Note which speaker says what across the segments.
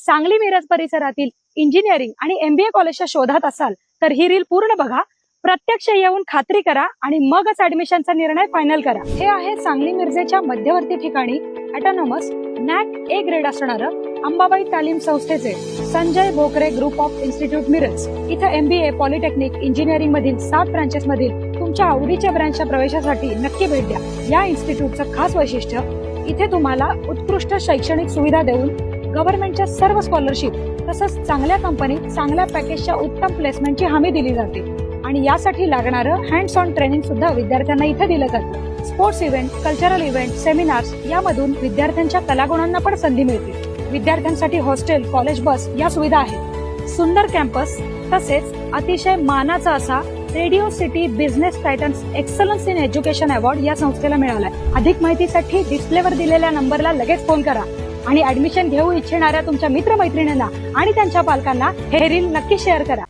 Speaker 1: सांगली मिरज परिसरातील इंजिनिअरिंग आणि MBA कॉलेजच्या शोधात असाल तर ही रील पूर्ण बघा, प्रत्यक्ष येऊन खात्री करा आणि मगच ऍडमिशनचा निर्णय फायनल करा। हे आहे सांगली मिरजेच्या मध्यवर्ती ठिकाणी ऑटोनॉमस NAC A ग्रेड असणारं अंबाबाई तालीम संस्थेचे Sanjay Bhokare group of institute Miraj. इथे MBA, पॉलिटेक्निक, इंजिनिअरिंग मधील 7 ब्रांचेस मधील तुमच्या आवडीच्या ब्रँचच्या प्रवेशासाठी नक्की भेट द्या। या इन्स्टिट्यूटचं खास वैशिष्ट्य, इथे तुम्हाला उत्कृष्ट शैक्षणिक सुविधा देऊन गव्हर्नमेंटच्या सर्व स्कॉलरशिप तसंच चांगल्या कंपनीत चांगल्या पॅकेजच्या उत्तम प्लेसमेंटची हमी दिली जाते आणि यासाठी लागणारं हँड्स ऑन ट्रेनिंग सुद्धा विद्यार्थ्यांना इथे दिलं जातं। Sports event, cultural event, seminars यामधून विद्यार्थ्यांच्या कलागुणांना पण संधी मिळते। विद्यार्थ्यांसाठी हॉस्टेल, कॉलेज बस या सुविधा आहेत। सुंदर कॅम्पस तसेच अतिशय मानाचा असा radio city business Titans excellence in education award या संस्थेला मिळालाय। अधिक माहितीसाठी डिस्प्लेवर दिलेल्या नंबरला लगेच फोन करा आणि ऍडमिशन घेऊ इच्छिणाऱ्या तुमच्या मित्रमैत्रिणींना आणि त्यांच्या पालकांना हे रील नक्की शेअर करा।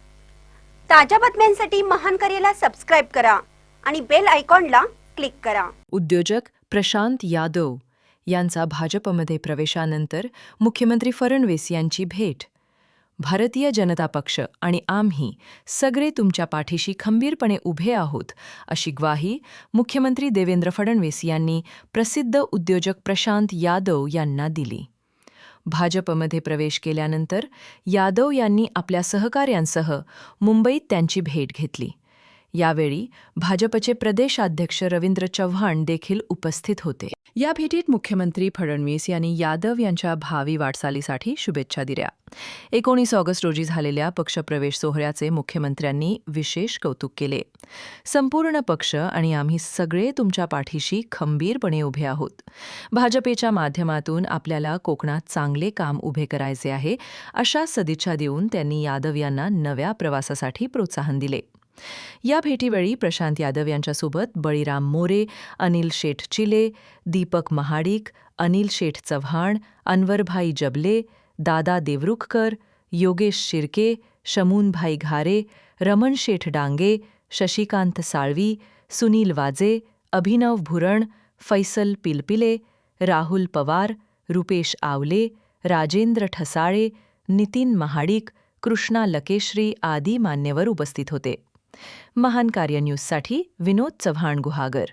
Speaker 2: ताज्या बातम्यांसाठी महान करेला सबस्क्राइब करा आणि बेल आयकॉनला क्लिक करा।
Speaker 3: उद्योजक प्रशांत यादव यांचा भाजपमध्ये प्रवेशानंतर मुख्यमंत्री फडणवीस यांची भेट। भारतीय जनता पक्ष आणि आम्ही सगळे तुमच्या पाठीशी खंबीरपणे उभे आहोत, अशी ग्वाही मुख्यमंत्री देवेंद्र फडणवीस यांनी प्रसिद्ध उद्योजक प्रशांत यादव यांना दिली। भाजपमध्ये प्रवेश केल्यानंतर यादव यांनी आपल्या सहकाऱ्यांसह मुंबईत त्यांची भेट घेतली। यावेळी भाजपचे प्रदेशाध्यक्ष रवींद्र चव्हाण देखील उपस्थित होते। या भेटीत मुख्यमंत्री फडणवीस यांनी यादव यांच्या भावी वाटचालीसाठी शुभेच्छा दिल्या। 19 ऑगस्ट रोजी झालेल्या पक्षप्रवेश सोहळ्याचे मुख्यमंत्र्यांनी विशेष कौतुक केले। संपूर्ण पक्ष आणि आम्ही सगळे तुमच्या पाठीशी खंबीरपणे उभे आहोत। भाजपेच्या माध्यमातून आपल्याला कोकणात चांगले काम उभे करायचे आहे, अशा सदिच्छा देऊन त्यांनी यादव यांना नव्या प्रवासासाठी प्रोत्साहन दिले। या भेटीवेळी प्रशांत यादव यांच्यासोबत बळीराम मोरे, अनिल शेठ चिले, दीपक महाडिक, अनिल शेठ चव्हाण, अनवरभाई जबले, दादा देवरुखकर, योगेश शिर्के, शमूनभाई घारे, रमण शेठ डांगे, शशिकांत साळवी, सुनील वाजे, अभिनव भुरण, फैसल पिलपिले, राहुल पवार, रुपेश आवले, राजेंद्र ठसाळे, नितीन महाडिक, कृष्णा लकेश्री आदी मान्यवर उपस्थित होते। महान कार्य न्यूजसाठी विनोद चव्हाण गुहागर।